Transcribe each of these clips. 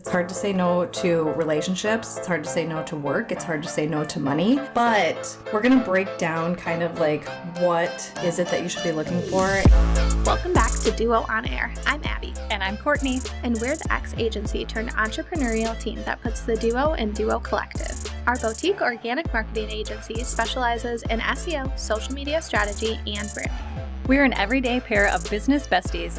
It's hard to say no to relationships. It's hard to say no to work. It's hard to say no to money. But we're going to break down kind of like what is it that you should be looking for. Welcome back to Duo On Air. I'm Abby. And I'm Courtney. And we're the ex-agency turned entrepreneurial team that puts the Duo in Duo Collective. Our boutique organic marketing agency specializes in SEO, social media strategy, and branding. We're an everyday pair of business besties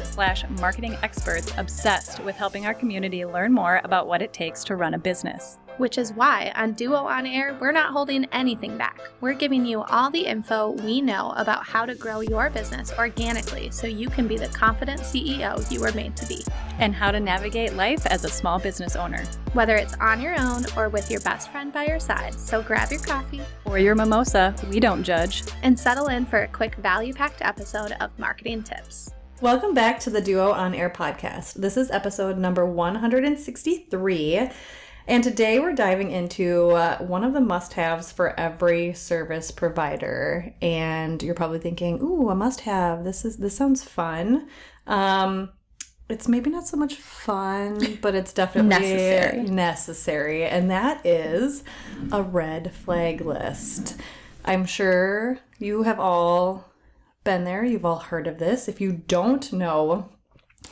/ marketing experts obsessed with helping our community learn more about what it takes to run a business. Which is why on Duo On Air, we're not holding anything back. We're giving you all the info we know about how to grow your business organically so you can be the confident CEO you were made to be. And how to navigate life as a small business owner. Whether it's on your own or with your best friend by your side, so grab your coffee or your mimosa, we don't judge. And settle in for a quick value-packed episode of Marketing Tips. Welcome back to the Duo On Air podcast. This is episode number 163. And today we're diving into one of the must-haves for every service provider. And you're probably thinking, ooh, a must-have. This sounds fun. It's maybe not so much fun, but it's definitely necessary. And that is a red flag list. I'm sure you have all been there. You've all heard of this. If you don't know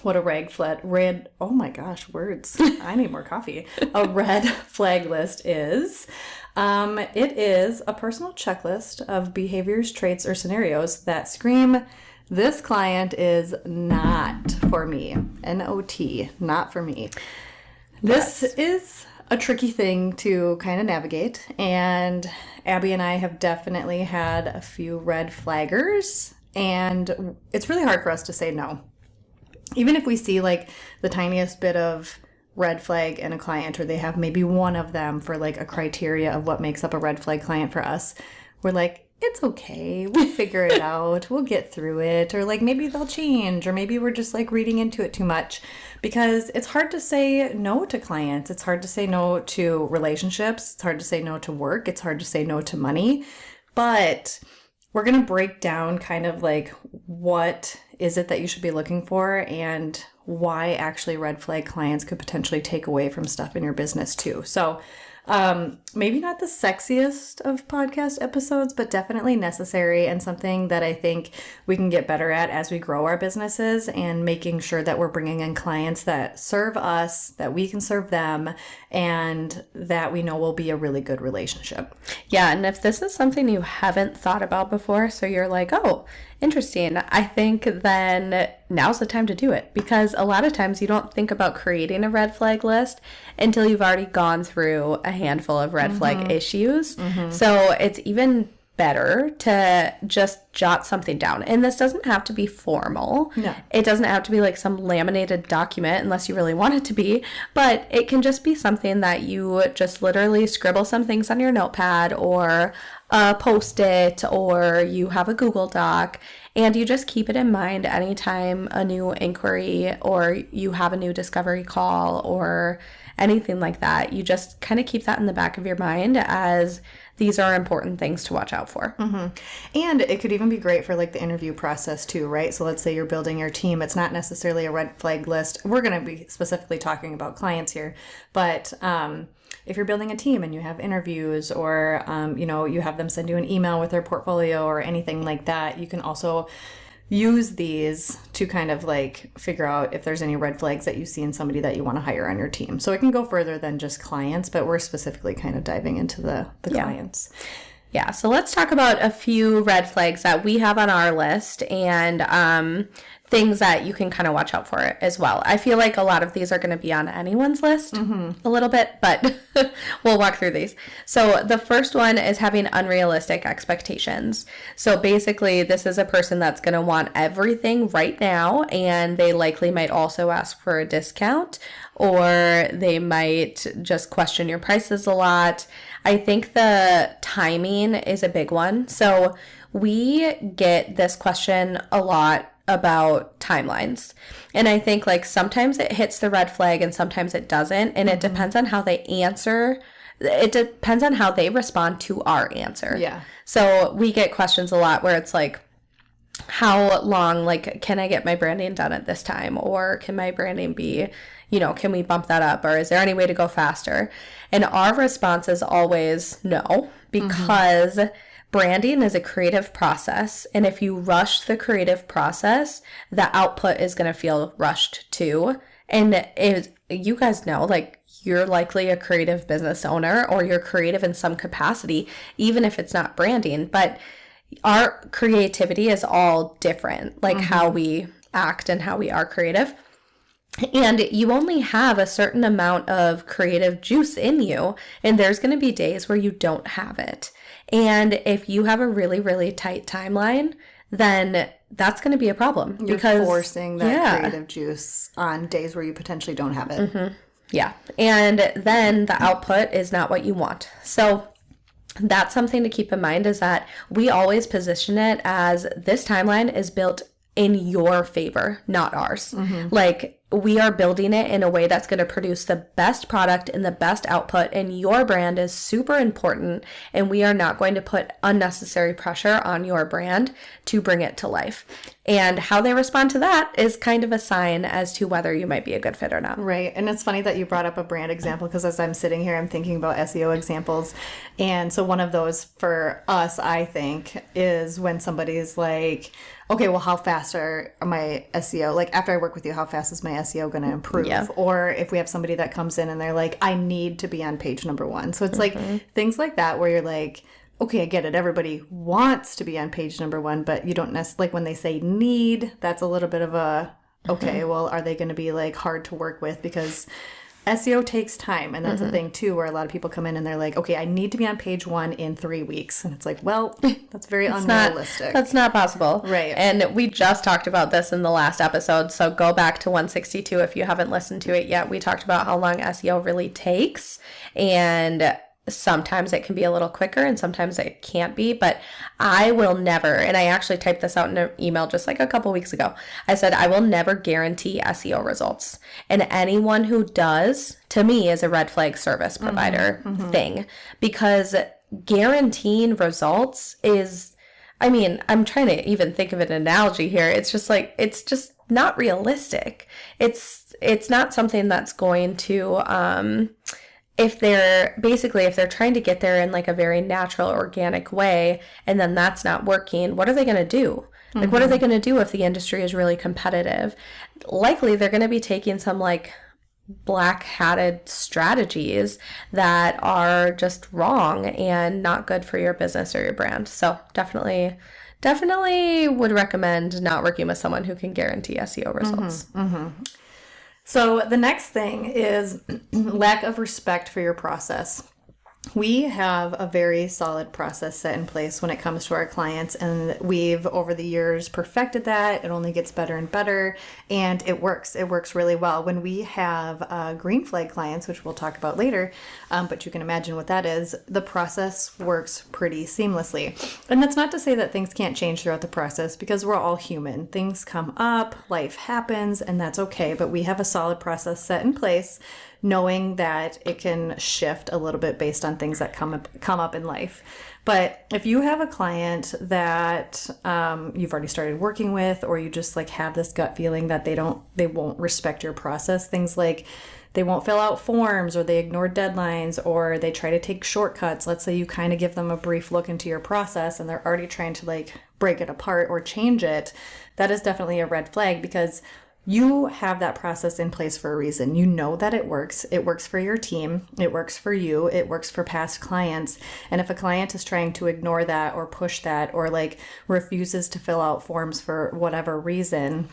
what a oh my gosh, words. I need more coffee. A red flag list is, it is a personal checklist of behaviors, traits, or scenarios that scream, this client is not for me. N-O-T, not for me. This is a tricky thing to kind of navigate, and Abby and I have definitely had a few red flaggers, and it's really hard for us to say no. Even if we see like the tiniest bit of red flag in a client, or they have maybe one of them for like a criteria of what makes up a red flag client for us, we're like, it's okay. We'll figure it out. We'll get through it. Or like maybe they'll change, or maybe we're just like reading into it too much, because it's hard to say no to clients. It's hard to say no to relationships. It's hard to say no to work. It's hard to say no to money. But we're going to break down kind of like what is it that you should be looking for and why actually red flag clients could potentially take away from stuff in your business too. So maybe not the sexiest of podcast episodes, but definitely necessary and something that I think we can get better at as we grow our businesses, and making sure that we're bringing in clients that serve us, that we can serve them, and that we know will be a really good relationship. Yeah, and if this is something you haven't thought about before, so you're like, oh, interesting, I think then now's the time to do it, because a lot of times you don't think about creating a red flag list until you've already gone through a handful of red flag issues. So it's even better to just jot something down. And this doesn't have to be formal. No. It doesn't have to be like some laminated document unless you really want it to be, but it can just be something that you just literally scribble some things on your notepad, or Post-it, or you have a Google Doc, and you just keep it in mind anytime a new inquiry or you have a new discovery call or anything like that. You just kind of keep that in the back of your mind, as these are important things to watch out for. And it could even be great for like the interview process too, right? So let's say you're building your team. It's not necessarily a red flag list. We're going to be specifically talking about clients here, but if you're building a team and you have interviews, or you have them send you an email with their portfolio or anything like that, you can also use these to kind of like figure out if there's any red flags that you see in somebody that you want to hire on your team. So it can go further than just clients, but we're specifically kind of diving into the clients. Yeah, so let's talk about a few red flags that we have on our list, and things that you can kind of watch out for as well. I feel like a lot of these are going to be on anyone's list a little bit, but we'll walk through these. So the first one is having unrealistic expectations. So basically, this is a person that's going to want everything right now, and they likely might also ask for a discount, or they might just question your prices a lot. I think the timing is a big one. So we get this question a lot about timelines. And I think like sometimes it hits the red flag and sometimes it doesn't. And it depends on how they answer. It depends on how they respond to our answer. Yeah. So we get questions a lot where it's like, how long, like, can I get my branding done at this time? Or can my branding be, can we bump that up, or is there any way to go faster? And our response is always no, because branding is a creative process. And if you rush the creative process, the output is going to feel rushed too. And you guys know, like, you're likely a creative business owner, or you're creative in some capacity, even if it's not branding. But our creativity is all different, like how we act and how we are creative. And you only have a certain amount of creative juice in you, and there's going to be days where you don't have it. And if you have a really, really tight timeline, then that's going to be a problem. You're because forcing that creative juice on days where you potentially don't have it. Yeah. And then the output is not what you want. So that's something to keep in mind, is that we always position it as this timeline is built in your favor, not ours. Like, we are building it in a way that's going to produce the best product and the best output, and your brand is super important, and we are not going to put unnecessary pressure on your brand to bring it to life. And how they respond to that is kind of a sign as to whether you might be a good fit or not. Right. And it's funny that you brought up a brand example, because as I'm sitting here, I'm thinking about SEO examples. And so one of those for us, I think, is when somebody's like, okay, well, how fast are my SEO? Like, after I work with you, how fast is my SEO going to improve? Yeah. Or if we have somebody that comes in and they're like, I need to be on page number 1. So it's like things like that where you're like, okay, I get it. Everybody wants to be on page number 1, but you don't necessarily, like, when they say need, that's a little bit of a, okay, well, are they going to be like hard to work with? Because SEO takes time. And that's a thing too, where a lot of people come in and they're like, okay, I need to be on page 1 in 3 weeks. And it's like, well, that's very unrealistic. That's not possible. Right. And we just talked about this in the last episode. So go back to 162 if you haven't listened to it yet. We talked about how long SEO really takes. And sometimes it can be a little quicker and sometimes it can't be, but I will never, and I actually typed this out in an email just like a couple weeks ago. I said, I will never guarantee SEO results. And anyone who does, to me, is a red flag service provider thing, because guaranteeing results is, I mean, I'm trying to even think of an analogy here. It's just like, it's just not realistic. It's not something that's going to, if they're trying to get there in like a very natural, organic way, and then that's not working, what are they going to do? Like, what are they going to do if the industry is really competitive? Likely they're going to be taking some like black-hatted strategies that are just wrong and not good for your business or your brand. So definitely would recommend not working with someone who can guarantee SEO results. So the next thing is lack of respect for your process. We have a very solid process set in place when it comes to our clients, and we've over the years perfected that. It only gets better and better, and it works. It works really well. When we have green flag clients, which we'll talk about later, but you can imagine what that is, the process works pretty seamlessly. And that's not to say that things can't change throughout the process, because we're all human. Things come up, life happens, and that's okay. But we have a solid process set in place, knowing that it can shift a little bit based on things that come up in life. But if you have a client that you've already started working with, or you just like have this gut feeling that they won't respect your process, things like they won't fill out forms, or they ignore deadlines, or they try to take shortcuts. Let's say you kind of give them a brief look into your process and they're already trying to like break it apart or change it. That is definitely a red flag, because you have that process in place for a reason. You know that it works. It works for your team. It works for you. It works for past clients. And if a client is trying to ignore that or push that, or like refuses to fill out forms for whatever reason,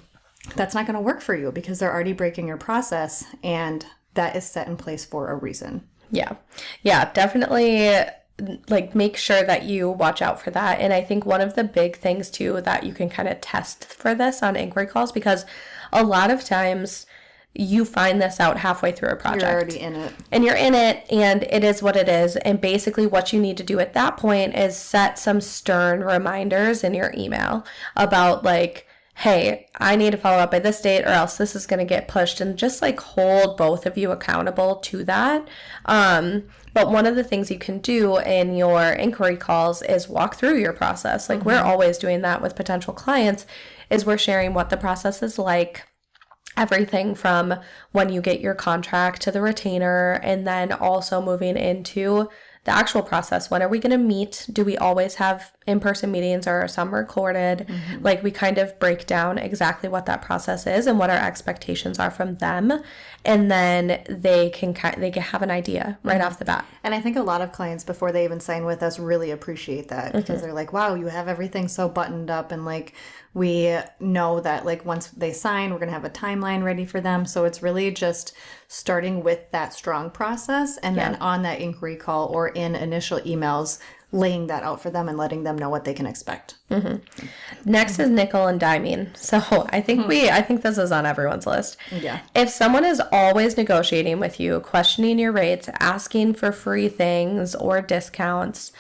that's not going to work for you, because they're already breaking your process, and that is set in place for a reason. Yeah, definitely. Like, make sure that you watch out for that. And I think one of the big things too that you can kind of test for this on inquiry calls, because a lot of times you find this out halfway through a project. You're already in it. And you're in it, and it is what it is. And basically what you need to do at that point is set some stern reminders in your email about like, hey, I need to follow up by this date, or else this is going to get pushed, and just like hold both of you accountable to that. But one of the things you can do in your inquiry calls is walk through your process. Like, we're always doing that with potential clients, is we're sharing what the process is like, everything from when you get your contract to the retainer, and then also moving into the actual process. When are we going to meet? Do we always have in-person meetings, or are some recorded? Like, we kind of break down exactly what that process is and what our expectations are from them, and then they can have an idea right off the bat. And I think a lot of clients, before they even sign with us, really appreciate that, because they're like, wow, you have everything so buttoned up, and like, we know that like once they sign, we're going to have a timeline ready for them. So it's really just starting with that strong process, and then on that inquiry call or in initial emails, laying that out for them and letting them know what they can expect. Next is nickel and diming. So I think this is on everyone's list. Yeah. If someone is always negotiating with you, questioning your rates, asking for free things or discounts,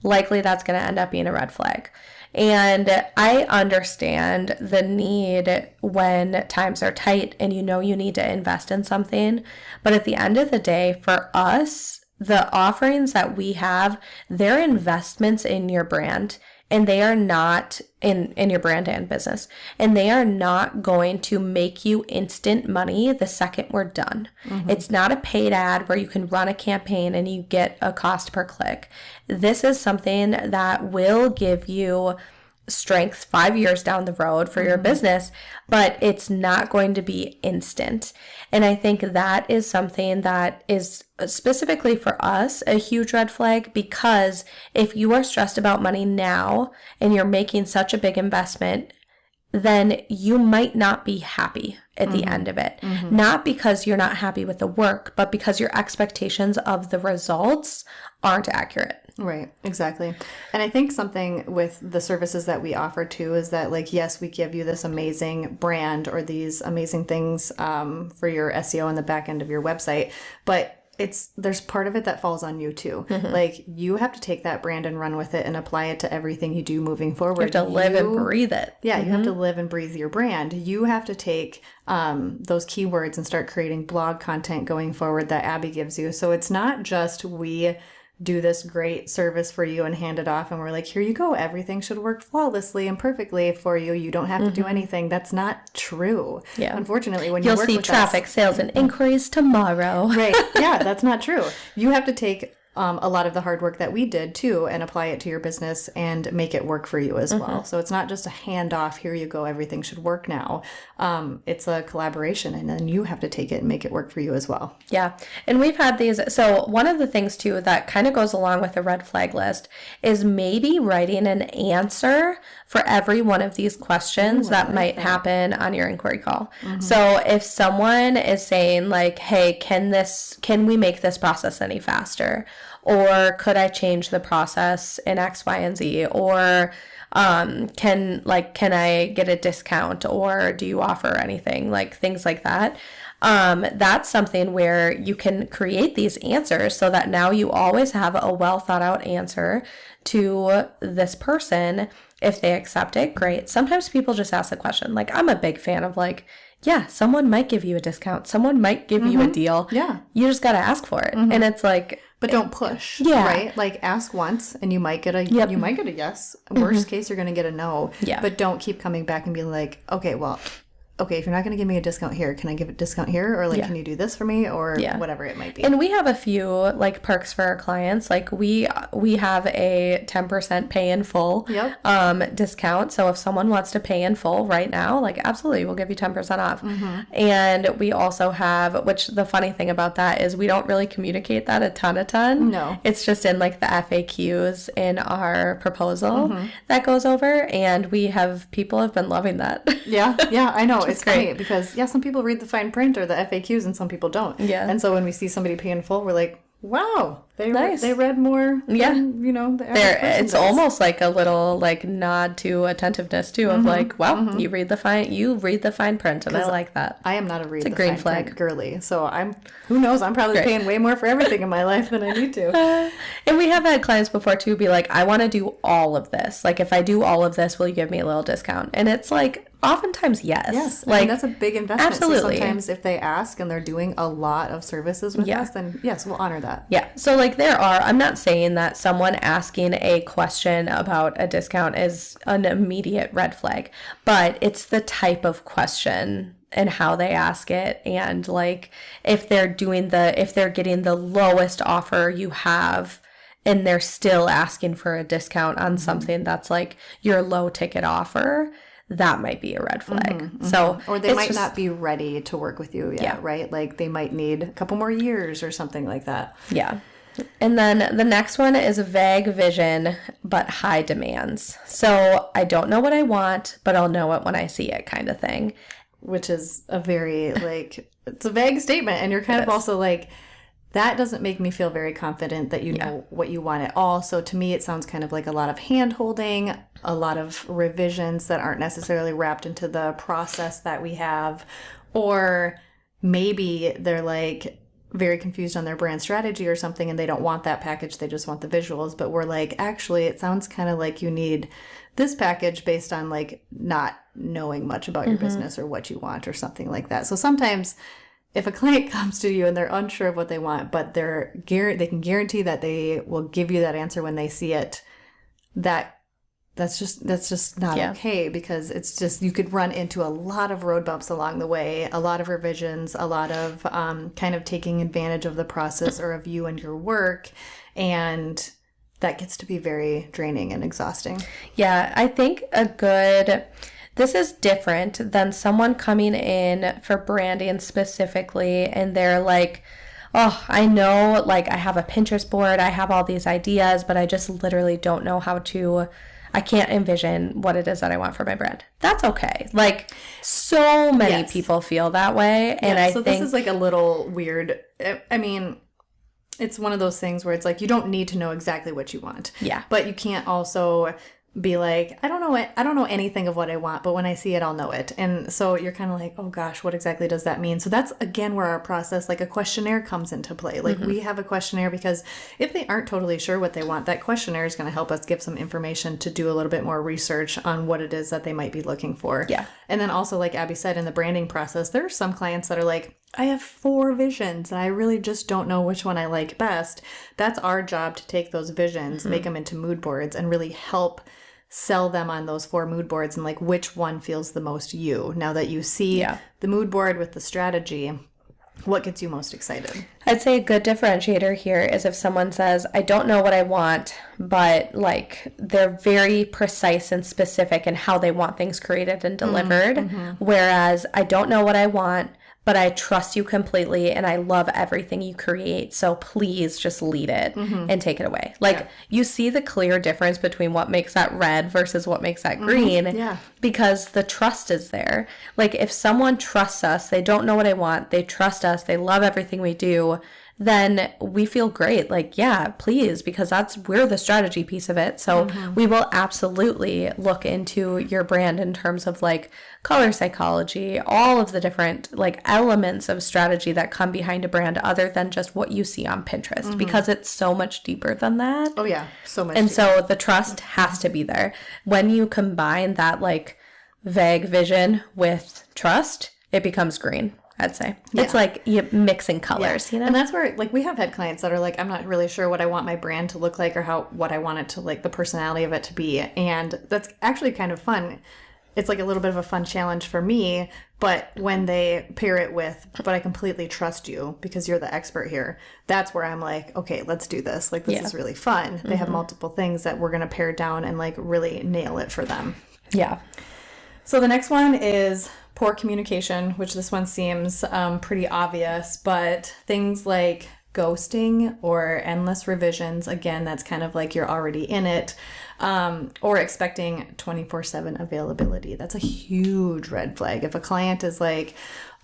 likely that's going to end up being a red flag. And I understand the need when times are tight and you know you need to invest in something. But at the end of the day, for us, the offerings that we have, they're investments in your brand, and they are not in your brand and business. And they are not going to make you instant money the second we're done. It's not a paid ad where you can run a campaign and you get a cost per click. This is something that will give you strength 5 years down the road for your business, but it's not going to be instant. And I think that is something that is specifically for us a huge red flag, because if you are stressed about money now and you're making such a big investment, then you might not be happy at the end of it. Not because you're not happy with the work, but because your expectations of the results aren't accurate. Right, exactly. And I think something with the services that we offer too is that, like, yes, we give you this amazing brand or these amazing things for your SEO on the back end of your website, but there's part of it that falls on you too. Like, you have to take that brand and run with it and apply it to everything you do moving forward. You have to live and breathe it. Yeah, you have to live and breathe your brand. You have to take those keywords and start creating blog content going forward that Abby gives you. So it's not just we do this great service for you and hand it off and we're like, here you go, everything should work flawlessly and perfectly for you, you don't have to do anything. That's not true. Yeah. Unfortunately, when You'll you work see with traffic, sales, and inquiries tomorrow. Right. Yeah, that's not true. You have to take a lot of the hard work that we did too and apply it to your business and make it work for you as well. So it's not just a handoff, here you go, everything should work now. It's a collaboration, and then you have to take it and make it work for you as well. Yeah. And we've had these. So one of the things too that kind of goes along with the red flag list is maybe writing an answer for every one of these questions that might happen on your inquiry call. So if someone is saying like, hey, can we make this process any faster? Or could I change the process in X, Y, and Z? Or can I get a discount? Or do you offer anything? Like things like that. That's something where you can create these answers so that now you always have a well thought out answer to this person. If they accept it, great. Sometimes people just ask the question. Like, I'm a big fan of like, yeah, someone might give you a discount. Someone might give you a deal. Yeah. You just got to ask for it. And it's like, but don't push. Yeah. Right? Like, ask once and you might get a yes. Worst case, you're going to get a no. Yeah. But don't keep coming back and being like, okay, if you're not going to give me a discount here, can I give a discount here? Or like, can you do this for me? Or whatever it might be. And we have a few like perks for our clients. Like we have a 10% pay in full discount. So if someone wants to pay in full right now, like absolutely, we'll give you 10% off. And we also have, which the funny thing about that is we don't really communicate that a ton. No. It's just in like the FAQs in our proposal that goes over. And people have been loving that. Yeah, I know. It's great. funny because, some people read the fine print or the FAQs and some people don't. Yeah. And so when we see somebody pay in full, we're like, wow, they read more than, the average person it's does. almost like a little like nod to attentiveness too of like, wow, you read the fine print, and I like that. I am not a read It's a the green fine flag print girly. So who knows, I'm probably paying way more for everything in my life than I need to. And we have had clients before too be like, I want to do all of this. Like if I do all of this, will you give me a little discount? And it's like, oftentimes, yes. Yes, like that's a big investment. absolutely. So sometimes if they ask and they're doing a lot of services with us, then yes, we'll honor that. Yeah. So like I'm not saying that someone asking a question about a discount is an immediate red flag, but it's the type of question and how they ask it, and like if they're getting the lowest offer you have and they're still asking for a discount on something that's like your low ticket offer, that might be a red flag. So Or they it's might just- not be ready to work with you yet, Yeah. right? Like they might need a couple more years or something like that. Yeah. And then the next one is a vague vision, but high demands. So I don't know what I want, but I'll know it when I see it kind of thing. Which is a very, like, it's a vague statement. And you're kind of also like, that doesn't make me feel very confident that you know what you want at all. So to me, it sounds kind of like a lot of hand holding, a lot of revisions that aren't necessarily wrapped into the process that we have. Or maybe they're like very confused on their brand strategy or something and they don't want that package. They just want the visuals. But we're like, actually, it sounds kind of like you need this package based on like not knowing much about your business or what you want or something like that. So sometimes if a client comes to you and they're unsure of what they want, but they can guarantee that they will give you that answer when they see it, that's just not okay, because it's just, you could run into a lot of road bumps along the way, a lot of revisions, a lot of kind of taking advantage of the process or of you and your work, and that gets to be very draining and exhausting. Yeah, I think this is different than someone coming in for branding specifically and they're like, oh, I know, like I have a Pinterest board, I have all these ideas, but I just literally don't know I can't envision what it is that I want for my brand. That's okay. Like so many people feel that way. And I so think this is like a little weird. I mean, it's one of those things where it's like, you don't need to know exactly what you want. Yeah. But you can't also be like, I don't know anything of what I want, but when I see it, I'll know it. And so you're kind of like, oh gosh, what exactly does that mean? So that's again where our process, like a questionnaire, comes into play. Like we have a questionnaire because if they aren't totally sure what they want, that questionnaire is going to help us give some information to do a little bit more research on what it is that they might be looking for. Yeah. And then also, like Abby said, in the branding process, there are some clients that are like, I have 4 visions and I really just don't know which one I like best. That's our job to take those visions, make them into mood boards, and really help sell them on those 4 mood boards and like which one feels the most you. Now that you see the mood board with the strategy, what gets you most excited? I'd say a good differentiator here is if someone says, I don't know what I want, but like they're very precise and specific in how they want things created and delivered. Whereas I don't know what I want, but I trust you completely and I love everything you create. So please just lead it and take it away. Like you see the clear difference between what makes that red versus what makes that green because the trust is there. Like if someone trusts us, they don't know what I want, they trust us, they love everything we do, then we feel great. Like, yeah, please, because we're the strategy piece of it. So we will absolutely look into your brand in terms of like color psychology, all of the different like elements of strategy that come behind a brand other than just what you see on Pinterest, because it's so much deeper than that. Oh yeah, so much. And so the trust has to be there. When you combine that like vague vision with trust, it becomes green. I'd say it's like you mixing colors, you know. And that's where like we have had clients that are like, I'm not really sure what I want my brand to look like or what I want it to, like the personality of it to be. And that's actually kind of fun. It's like a little bit of a fun challenge for me, but when they pair it with, but I completely trust you because you're the expert here, that's where I'm like, okay, let's do this. Like, this is really fun. They have multiple things that we're going to pare down and like really nail it for them. Yeah. So the next one is poor communication, which this one seems pretty obvious, but things like ghosting or endless revisions, again, that's kind of like you're already in it, or expecting 24/7 availability. That's a huge red flag. If a client is like,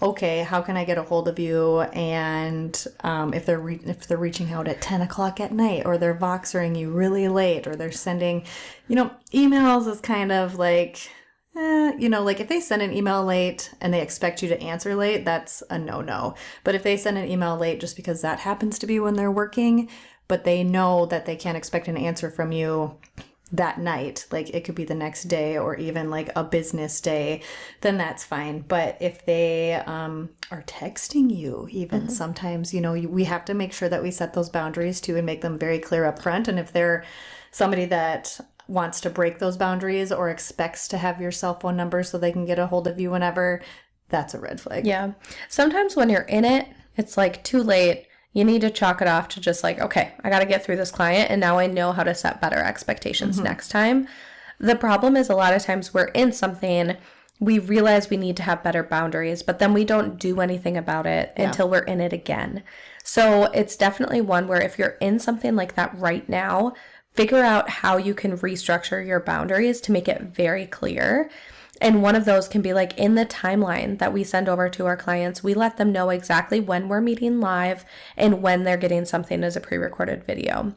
okay, how can I get a hold of you? And if they're reaching out at 10 o'clock at night, or they're Voxering you really late, or they're sending, emails is kind of like, like if they send an email late and they expect you to answer late, that's a no-no. But if they send an email late just because that happens to be when they're working, but they know that they can't expect an answer from you that night, like it could be the next day or even like a business day, then that's fine. But if they are texting you, even sometimes, we have to make sure that we set those boundaries too and make them very clear up front. And if they're somebody that wants to break those boundaries or expects to have your cell phone number so they can get a hold of you whenever, that's a red flag. Yeah. Sometimes when you're in it, it's like too late. You need to chalk it off to just like, okay, I got to get through this client and now I know how to set better expectations next time. The problem is a lot of times we're in something, we realize we need to have better boundaries, but then we don't do anything about it until we're in it again. So it's definitely one where if you're in something like that right now, figure out how you can restructure your boundaries to make it very clear. And one of those can be like in the timeline that we send over to our clients, we let them know exactly when we're meeting live and when they're getting something as a pre-recorded video.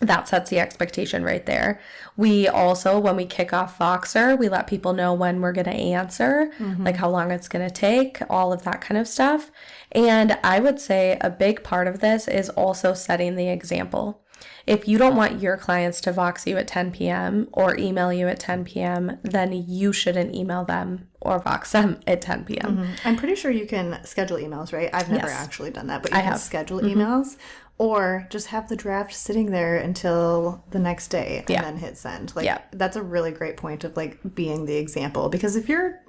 That sets the expectation right there. We also, when we kick off Voxer, we let people know when we're going to answer, like how long it's going to take, all of that kind of stuff. And I would say a big part of this is also setting the example. If you don't want your clients to Vox you at 10 p.m. or email you at 10 p.m., then you shouldn't email them or Vox them at 10 p.m. I'm pretty sure you can schedule emails, right? I've never actually done that, but you I can have. schedule emails or just have the draft sitting there until the next day and then hit send. Like that's a really great point of like being the example, because if you're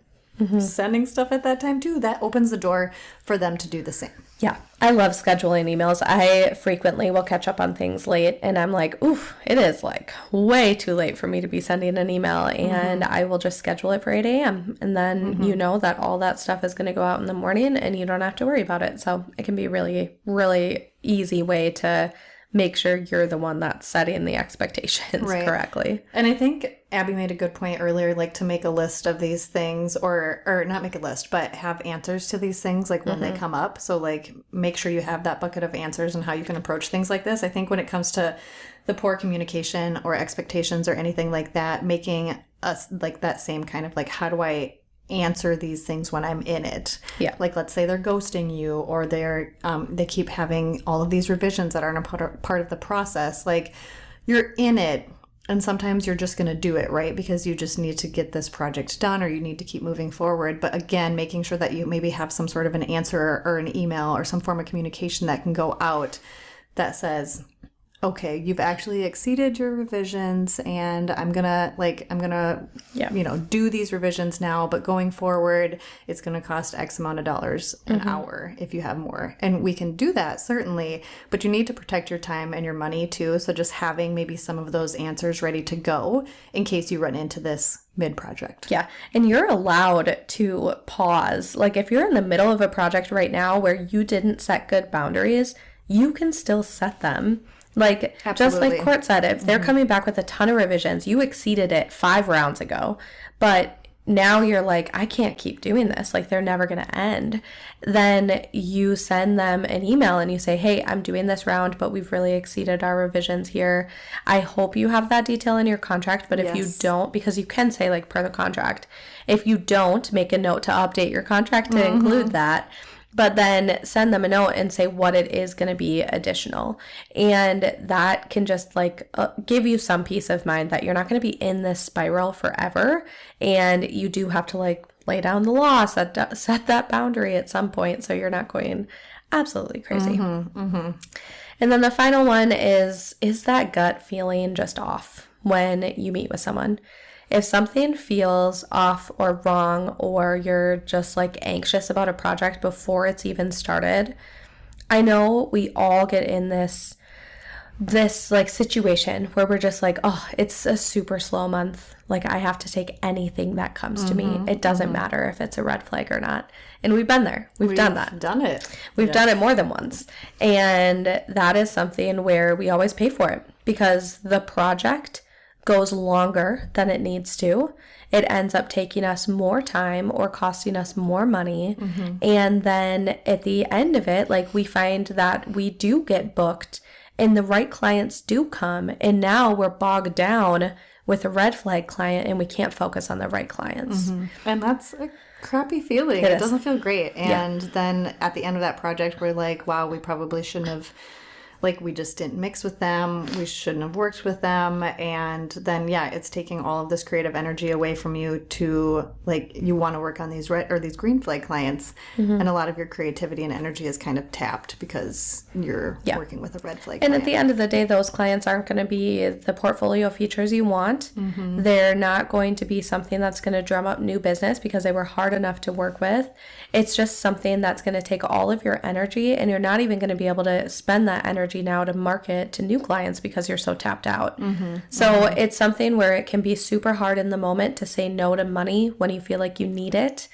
sending stuff at that time too, that opens the door for them to do the same. Yeah, I love scheduling emails. I frequently will catch up on things late and I'm like, oof, it is like way too late for me to be sending an email, and I will just schedule it for 8 a.m. And then you know that all that stuff is going to go out in the morning and you don't have to worry about it. So it can be really, really easy way to make sure you're the one that's setting the expectations correctly. And I think Abby made a good point earlier, like to make a list of these things, or not make a list, but have answers to these things like when they come up. So like make sure you have that bucket of answers and how you can approach things like this. I think when it comes to the poor communication or expectations or anything like that, making us like that same kind of like, how do I answer these things when I'm in it? Yeah. Like let's say they're ghosting you, or they're they keep having all of these revisions that aren't a part of the process. Like you're in it, and sometimes you're just going to do it, right? Because you just need to get this project done, or you need to keep moving forward. But again, making sure that you maybe have some sort of an answer or an email or some form of communication that can go out that says, okay, you've actually exceeded your revisions, and I'm gonna you know, do these revisions now, but going forward it's gonna cost X amount of dollars an hour if you have more. And we can do that, certainly, but you need to protect your time and your money too. So just having maybe some of those answers ready to go in case you run into this mid-project. Yeah, and you're allowed to pause. Like if you're in the middle of a project right now where you didn't set good boundaries, you can still set them. Like, just like Court said, if they're coming back with a ton of revisions, you exceeded it 5 rounds ago, but now you're like, I can't keep doing this. Like, they're never going to end. Then you send them an email and you say, hey, I'm doing this round, but we've really exceeded our revisions here. I hope you have that detail in your contract, but if you don't, because you can say, like, per the contract, if you don't, make a note to update your contract to include that. But then send them a note and say what it is going to be additional. And that can just like give you some peace of mind that you're not going to be in this spiral forever. And you do have to like lay down the law, set that boundary at some point so you're not going absolutely crazy. And then the final one is that gut feeling just off when you meet with someone? If something feels off or wrong, or you're just like anxious about a project before it's even started, I know we all get in this like situation where we're just like, oh, it's a super slow month. Like I have to take anything that comes to me. It doesn't matter if it's a red flag or not. And we've been there. We've done that. We've done it more than once. And that is something where we always pay for it because the project goes longer than it needs to. It ends up taking us more time or costing us more money. And then at the end of it, like we find that we do get booked and the right clients do come. And now we're bogged down with a red flag client and we can't focus on the right clients. And that's a crappy feeling. It doesn't feel great. And then at the end of that project, we're like, wow, we probably shouldn't have like we just didn't mix with them, we shouldn't have worked with them, and then it's taking all of this creative energy away from you to like you want to work on these red or these green flag clients, and a lot of your creativity and energy is kind of tapped because you're working with a red flag And client. at the end of the day, those clients aren't going to be the portfolio features you want. They're not going to be something that's going to drum up new business because they were hard enough to work with. It's just something that's going to take all of your energy, and you're not even going to be able to spend that energy now to market to new clients because you're so tapped out. So it's something where it can be super hard in the moment to say no to money when you feel like you need it.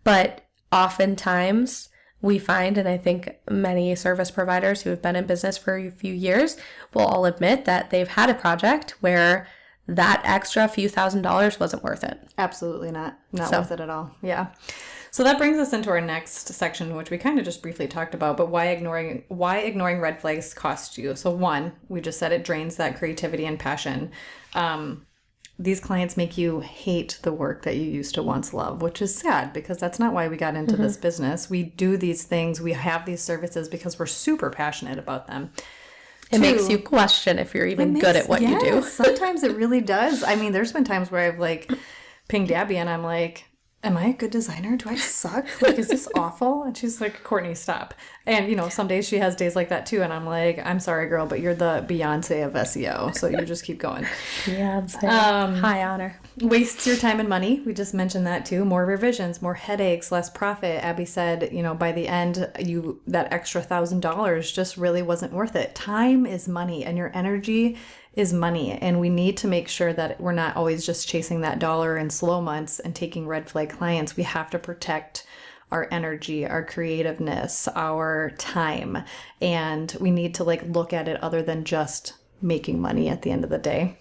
But oftentimes we find, and I think many service providers who have been in business for a few years will all admit that they've had a project where that extra few $1,000s wasn't worth it. Absolutely not worth it at all. Yeah. So that brings us into our next section, which we kind of just briefly talked about, but why ignoring red flags costs you. So one, we just said it drains that creativity and passion. These clients make you hate the work that you used to once love, which is sad because that's not why we got into this business. We do these things, we have these services because we're super passionate about them. It makes you question if you're even good at what you do. Sometimes it really does. I mean, there's been times where I've like pinged Abby and I'm like, am I a good designer? Do I suck? Like, is this awful? And she's like, Courtney, stop. And, you know, some days she has days like that too. And I'm like, I'm sorry, girl, but you're the Beyonce of SEO. So you just keep going. Beyonce. High honor. Wastes your time and money. We just mentioned that too. More revisions, more headaches, less profit. Abby said, you know, by the end, that extra $1,000 just really wasn't worth it. Time is money and your energy is money. And we need to make sure that we're not always just chasing that dollar in slow months and taking red flag clients. We have to protect our energy, our creativeness, our time. And we need to like look at it other than just making money at the end of the day.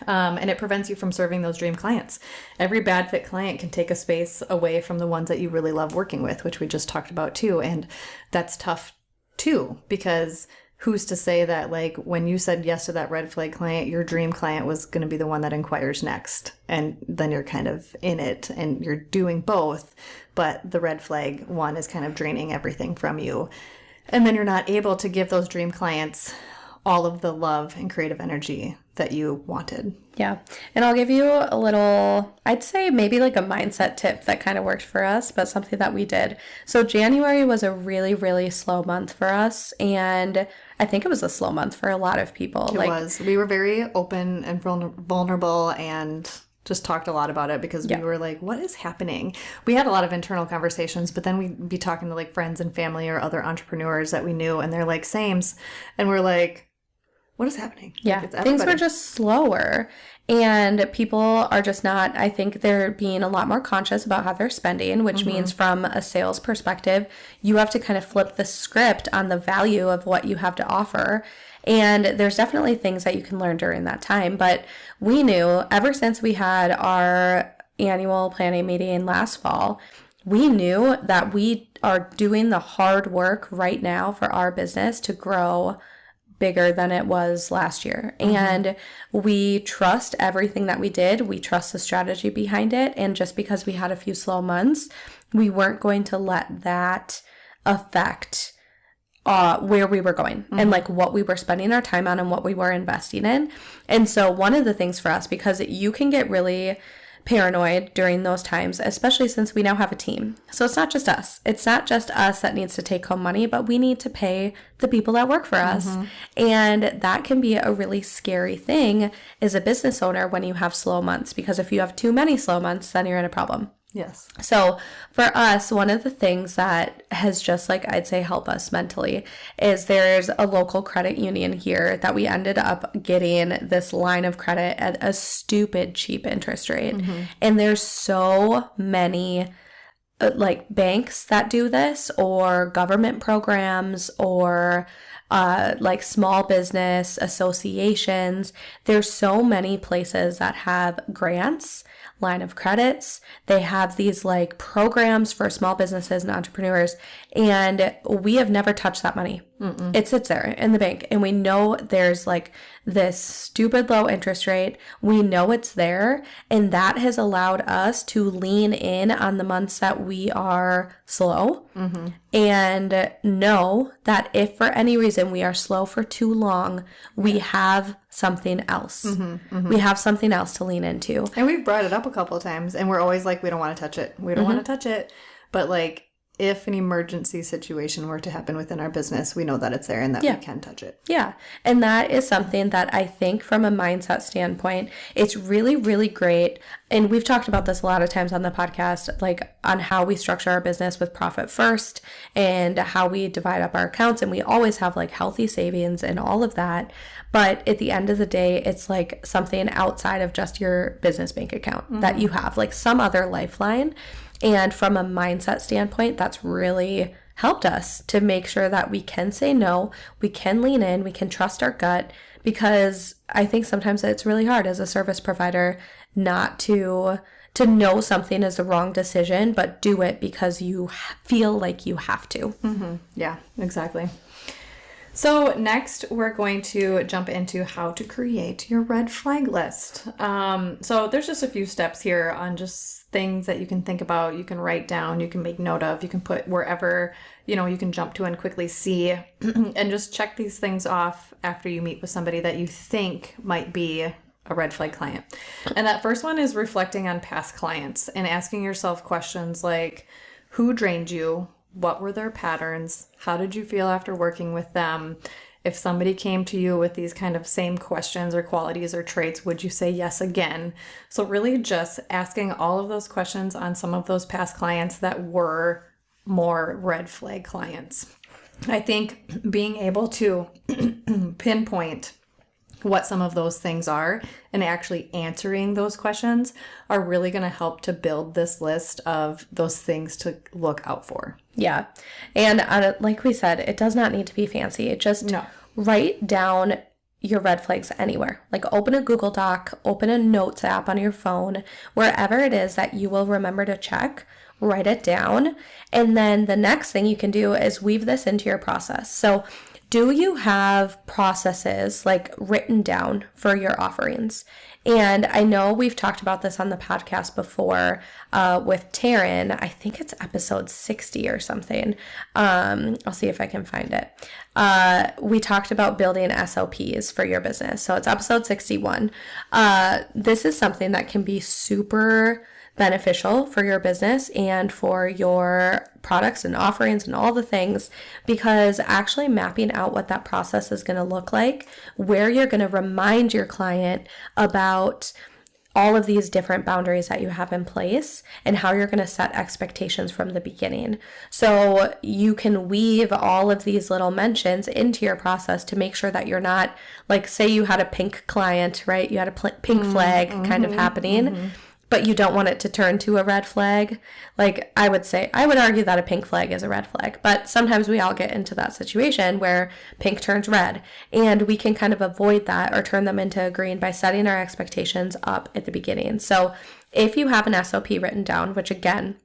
And it prevents you from serving those dream clients. Every bad fit client can take a space away from the ones that you really love working with, which we just talked about too. And that's tough too, because who's to say that like when you said yes to that red flag client, your dream client was going to be the one that inquires next. And then you're kind of in it and you're doing both, but the red flag one is kind of draining everything from you. And then you're not able to give those dream clients all of the love and creative energy that you wanted. Yeah. And I'll give you a little, I'd say maybe like a mindset tip that kind of worked for us, but something that we did. So January was a really, really slow month for us. And I think it was a slow month for a lot of people. It was. We were very open and vulnerable and just talked a lot about it because we were like, what is happening? We had a lot of internal conversations, but then we'd be talking to like friends and family or other entrepreneurs that we knew, and they're like, sames. And we're like, what is happening? Yeah, like, things were just slower. And people are just not, I think they're being a lot more conscious about how they're spending, which means from a sales perspective, you have to kind of flip the script on the value of what you have to offer. And there's definitely things that you can learn during that time. But we knew ever since we had our annual planning meeting last fall, we knew that we are doing the hard work right now for our business to grow bigger than it was last year. And we trust everything that we did. We trust the strategy behind it. And just because we had a few slow months, we weren't going to let that affect where we were going and like what we were spending our time on and what we were investing in. And so one of the things for us, because you can get really paranoid during those times, especially since we now have a team. So it's not just us. It's not just us that needs to take home money, but we need to pay the people that work for us. And that can be a really scary thing as a business owner when you have slow months, because if you have too many slow months, then you're in a problem. Yes. So for us, one of the things that has just like, I'd say, help us mentally is there's a local credit union here that we ended up getting this line of credit at a stupid cheap interest rate. And there's so many like banks that do this, or government programs, or like small business associations. There's so many places that have grants, line of credits. They have these like programs for small businesses and entrepreneurs, and we have never touched that money. It sits there in the bank, and we know there's like this stupid low interest rate. We know it's there, and that has allowed us to lean in on the months that we are slow and know that if for any reason we are slow for too long, we have something else. We have something else to lean into. And we've brought it up a couple of times, and we're always like, we don't want to touch it. We don't want to touch it. But like, if an emergency situation were to happen within our business, we know that it's there and that we can touch it. Yeah. And that is something that I think from a mindset standpoint, it's really, really great. And we've talked about this a lot of times on the podcast, like on how we structure our business with profit first and how we divide up our accounts. And we always have like healthy savings and all of that. But at the end of the day, it's like something outside of just your business bank account that you have, like some other lifeline. And from a mindset standpoint, that's really helped us to make sure that we can say no, we can lean in, we can trust our gut, because I think sometimes it's really hard as a service provider not to know something is the wrong decision, but do it because you feel like you have to. Yeah, exactly. So next, we're going to jump into how to create your red flag list. So there's just a few steps here on just things that you can think about, you can write down, you can make note of, you can put wherever, you can jump to and quickly see, and just check these things off after you meet with somebody that you think might be a red flag client. And that first one is reflecting on past clients and asking yourself questions like, who drained you? What were their patterns? How did you feel after working with them? If somebody came to you with these kind of same questions or qualities or traits, would you say yes again? So really just asking all of those questions on some of those past clients that were more red flag clients. I think being able to pinpoint what some of those things are and actually answering those questions are really going to help to build this list of those things to look out for. Yeah. And like we said, it does not need to be fancy. It just write down your red flags anywhere. Like open a Google Doc, open a notes app on your phone, wherever it is that you will remember to check, write it down. And then the next thing you can do is weave this into your process. So do you have processes like written down for your offerings? And I know we've talked about this on the podcast before with Taryn. I think it's episode 60 or something. I'll see if I can find it. We talked about building SOPs for your business. So it's episode 61. This is something that can be super beneficial for your business and for your products and offerings and all the things, because actually mapping out what that process is going to look like, where you're going to remind your client about all of these different boundaries that you have in place and how you're going to set expectations from the beginning. So you can weave all of these little mentions into your process to make sure that you're not, like, say you had a pink client, right? You had a pink flag kind of happening, but you don't want it to turn to a red flag. Like I would argue that a pink flag is a red flag, but sometimes we all get into that situation where pink turns red, and we can kind of avoid that or turn them into green by setting our expectations up at the beginning. So if you have an SOP written down, which again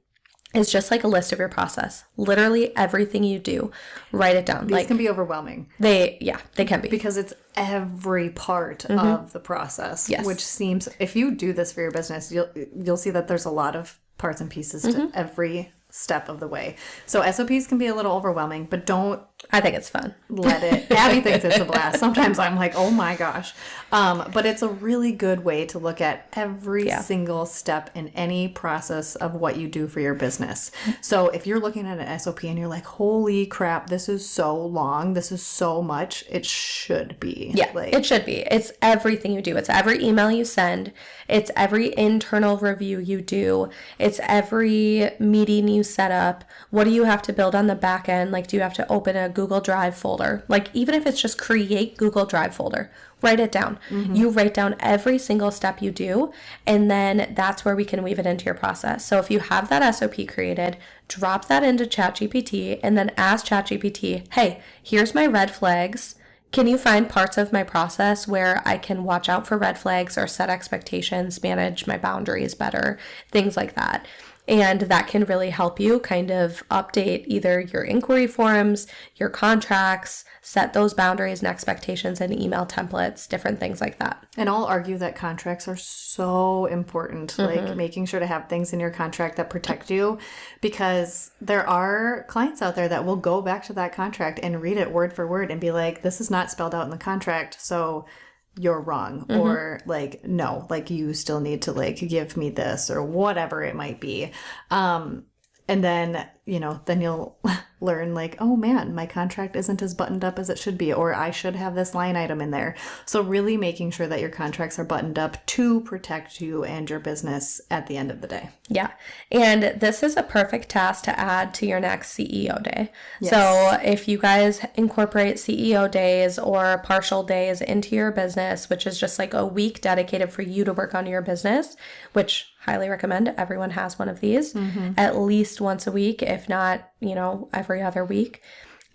is just like a list of your process, literally everything you do, write it down. These can be overwhelming. They can be. Because it's every part of the process, which seems, if you do this for your business, you'll see that there's a lot of parts and pieces to every step of the way. So SOPs can be a little overwhelming, but don't. I think it's fun. Let it. Abby thinks it's a blast. Sometimes I'm like, oh my gosh. But it's a really good way to look at every single step in any process of what you do for your business. So if you're looking at an SOP and you're like, holy crap, this is so long, this is so much, it should be. Yeah, it should be. It's everything you do. It's every email you send. It's every internal review you do. It's every meeting you set up. What do you have to build on the back end? Like, do you have to open a Google Drive folder? Like, even if it's just create Google Drive folder, write it down. You write down every single step you do, and then that's where we can weave it into your process. So if you have that SOP created, drop that into ChatGPT and then ask ChatGPT, hey, here's my red flags. Can you find parts of my process where I can watch out for red flags or set expectations, manage my boundaries better, things like that? And that can really help you kind of update either your inquiry forms, your contracts, set those boundaries and expectations in email templates, different things like that. And I'll argue that contracts are so important, like making sure to have things in your contract that protect you, because there are clients out there that will go back to that contract and read it word for word and be like, this is not spelled out in the contract, so you're wrong. Or like, no, like you still need to like give me this or whatever it might be. And then, then you'll learn like, oh man, my contract isn't as buttoned up as it should be, or I should have this line item in there. So really making sure that your contracts are buttoned up to protect you and your business at the end of the day. Yeah. And this is a perfect task to add to your next CEO day. Yes. So if you guys incorporate CEO days or partial days into your business, which is just like a week dedicated for you to work on your business, which highly recommend everyone has one of these at least once a week, if not, every other week.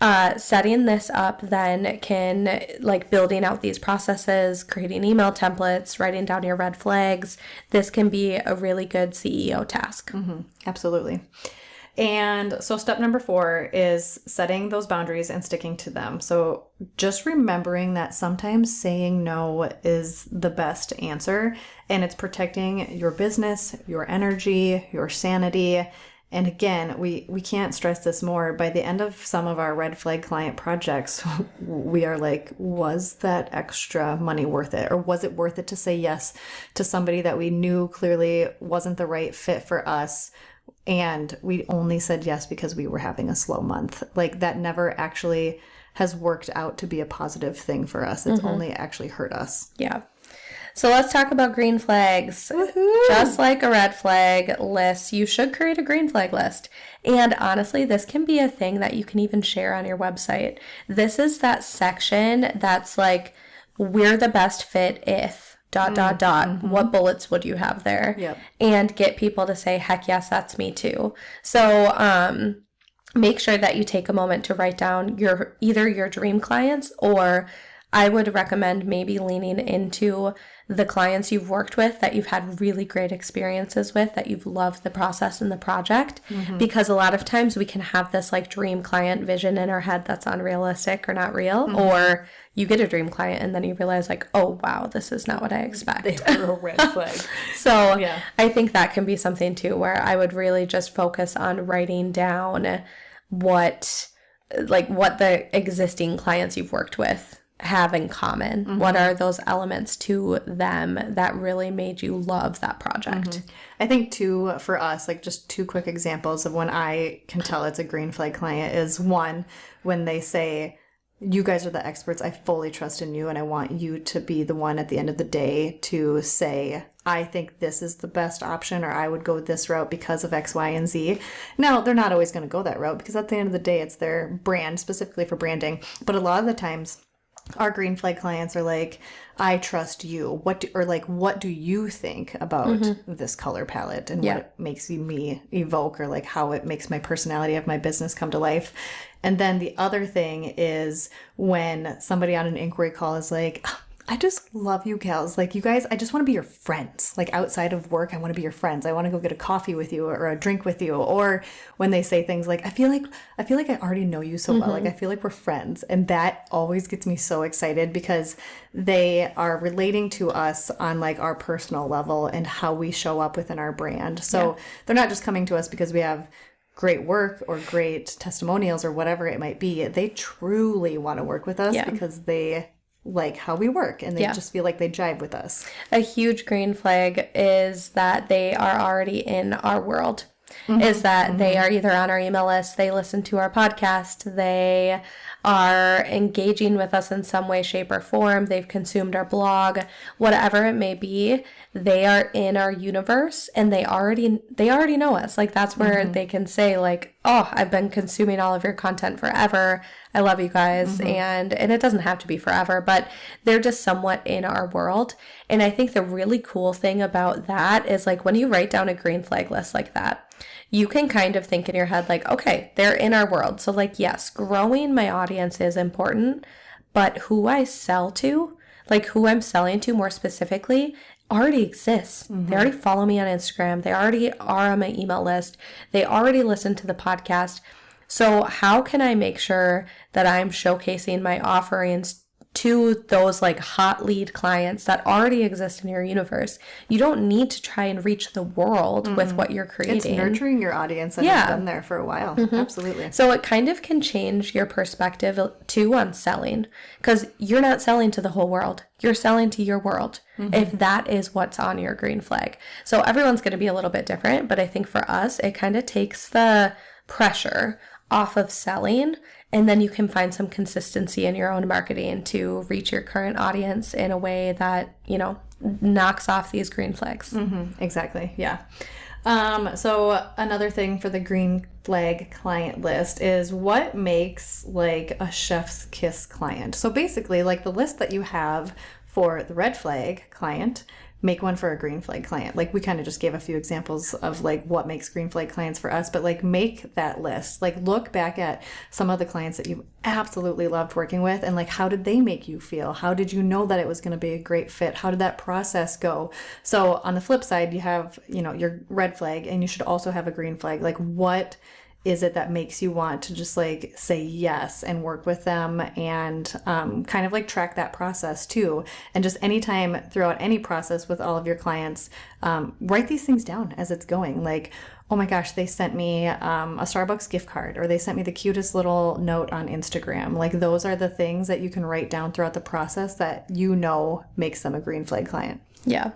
Setting this up then can, like, building out these processes, creating email templates, writing down your red flags. This can be a really good CEO task. Absolutely. And so step number 4 is setting those boundaries and sticking to them. So just remembering that sometimes saying no is the best answer, and it's protecting your business, your energy, your sanity. And again, we can't stress this more. By the end of some of our red flag client projects, we are like, was that extra money worth it? Or was it worth it to say yes to somebody that we knew clearly wasn't the right fit for us? And we only said yes because we were having a slow month. Like, that never actually has worked out to be a positive thing for us. It's only actually hurt us. Yeah. So let's talk about green flags. Woohoo! Just like a red flag list, you should create a green flag list. And honestly, this can be a thing that you can even share on your website. This is that section that's like, we're the best fit if... ... What bullets would you have there? Yep. And get people to say, heck yes, that's me too. So make sure that you take a moment to write down either your dream clients, or I would recommend maybe leaning into the clients you've worked with that you've had really great experiences with, that you've loved the process and the project, because a lot of times we can have this like dream client vision in our head that's unrealistic or not real, or you get a dream client and then you realize like, oh wow, this is not what I expect. They were a red flag. So Yeah. I think that can be something too, where I would really just focus on writing down what the existing clients you've worked with have in common. What are those elements to them that really made you love that project? I think too, for us, like just 2 quick examples of when I can tell it's a green flag client is, one, when they say, you guys are the experts, I fully trust in you, and I want you to be the one at the end of the day to say, I think this is the best option, or I would go this route because of X, Y, and Z. Now, they're not always going to go that route, because at the end of the day, it's their brand, specifically for branding. But a lot of the times, our green flag clients are like, I trust you. What do you think about this color palette, and what it makes me evoke, or like how it makes my personality of my business come to life? And then the other thing is when somebody on an inquiry call is like, I just love you gals. Like, you guys, I just want to be your friends. Like, outside of work, I want to be your friends. I want to go get a coffee with you or a drink with you. Or when they say things like, I feel like I already know you so well. Like, I feel like we're friends. And that always gets me so excited, because they are relating to us on like our personal level and how we show up within our brand. So they're not just coming to us because we have great work or great testimonials or whatever it might be. They truly want to work with us because they like how we work, and they just feel like they jive with us. A huge green flag is that they are already in our world. Is that they are either on our email list, they listen to our podcast, they are engaging with us in some way, shape, or form, they've consumed our blog, whatever it may be, they are in our universe, and they already know us. Like, that's where they can say like, oh, I've been consuming all of your content forever, I love you guys. And it doesn't have to be forever, but they're just somewhat in our world. And I think the really cool thing about that is, like, when you write down a green flag list like that, you can kind of think in your head like, okay, they're in our world. So like, yes, growing my audience is important, but who I sell to, like who I'm selling to more specifically, already exists. They already follow me on Instagram. They already are on my email list. They already listen to the podcast. So how can I make sure that I'm showcasing my offerings to those like hot lead clients that already exist in your universe? You don't need to try and reach the world with what you're creating. It's nurturing your audience and it's been there for a while. Absolutely. So it kind of can change your perspective too on selling, because you're not selling to the whole world. You're selling to your world if that is what's on your green flag. So everyone's going to be a little bit different, but I think for us, it kind of takes the pressure off of selling, and then you can find some consistency in your own marketing to reach your current audience in a way that, you know, knocks off these green flags. Exactly. Yeah. So another thing for the green flag client list is what makes like a chef's kiss client. So basically, like the list that you have for the red flag client, make one for a green flag client. Like we kind of just gave a few examples of like what makes green flag clients for us, but like make that list. Like look back at some of the clients that you absolutely loved working with and like how did they make you feel? How did you know that it was going to be a great fit? How did that process go? So on the flip side, you have, you know, your red flag, and you should also have a green flag. Like what is it that makes you want to just like say yes and work with them and kind of like track that process too. And just anytime throughout any process with all of your clients, write these things down as it's going. Like, oh my gosh, they sent me a Starbucks gift card, or they sent me the cutest little note on Instagram. Like those are the things that you can write down throughout the process that you know makes them a green flag client. Yeah.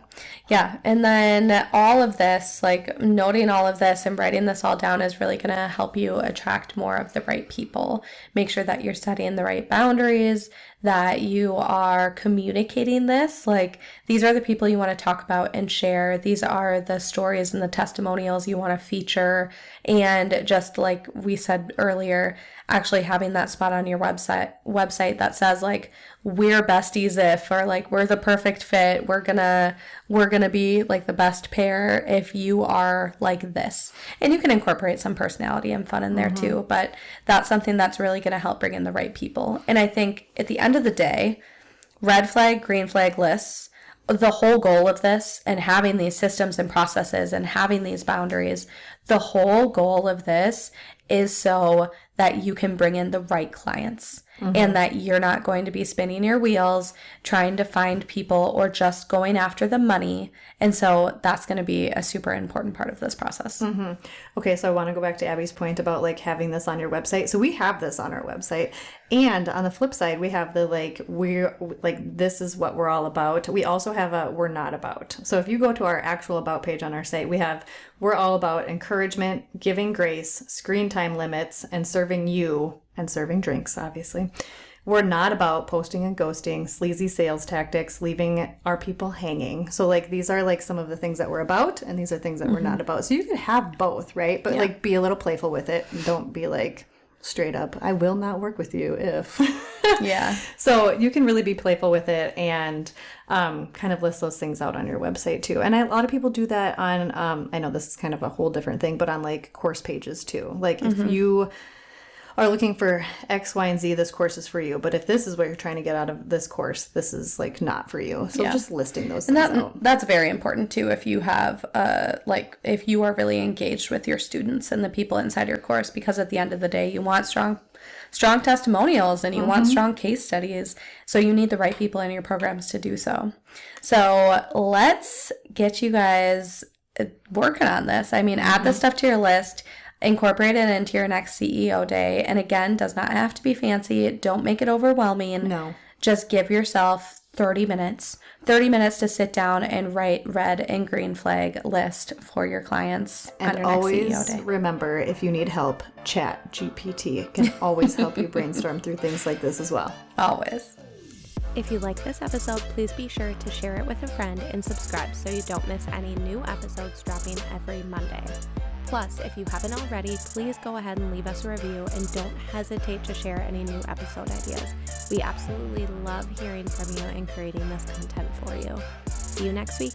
Yeah. And then all of this, like noting all of this and writing this all down is really going to help you attract more of the right people. Make sure that you're setting the right boundaries, that you are communicating this. Like these are the people you want to talk about and share. These are the stories and the testimonials you want to feature. And just like we said earlier, actually having that spot on your website that says like, we're besties if, or like, we're the perfect fit. We're gonna be like the best pair if you are like this. And you can incorporate some personality and fun in there too, but that's something that's really gonna help bring in the right people. And I think at the end of the day, red flag, green flag lists, the whole goal of this and having these systems and processes and having these boundaries, the whole goal of this is so that you can bring in the right clients and that you're not going to be spinning your wheels trying to find people or just going after the money. And so that's going to be a super important part of this process. Okay, so I want to go back to Abby's point about like having this on your website. So we have this on our website. And on the flip side, we have the like, we're like, this is what we're all about. We also have a we're not about. So if you go to our actual about page on our site, we have we're all about encouragement, giving grace, screen time limits, and serving you and serving drinks, obviously. We're not about posting and ghosting, sleazy sales tactics, leaving our people hanging. So like these are like some of the things that we're about, and these are things that we're not about. So you can have both, right? But like be a little playful with it. And don't be like straight up, I will not work with you if. Yeah. So you can really be playful with it and kind of list those things out on your website too. And a lot of people do that on, I know this is kind of a whole different thing, but on like course pages too. Like if you are looking for X, Y, and Z, this course is for you. But if this is what you're trying to get out of this course, this is like not for you. So just listing those things out. That's very important too. If you have like if you are really engaged with your students and the people inside your course, because at the end of the day, you want strong testimonials and you want strong case studies. So you need the right people in your programs to do so. So let's get you guys working on this. I mean, add this stuff to your list. Incorporate it into your next CEO day. And again, does not have to be fancy. Don't make it overwhelming. No. Just give yourself 30 minutes. 30 minutes to sit down and write red and green flag list for your clients on your next CEO day. Remember, if you need help, ChatGPT can always help you brainstorm through things like this as well. Always. If you like this episode, please be sure to share it with a friend and subscribe so you don't miss any new episodes dropping every Monday. Plus, if you haven't already, please go ahead and leave us a review and don't hesitate to share any new episode ideas. We absolutely love hearing from you and creating this content for you. See you next week.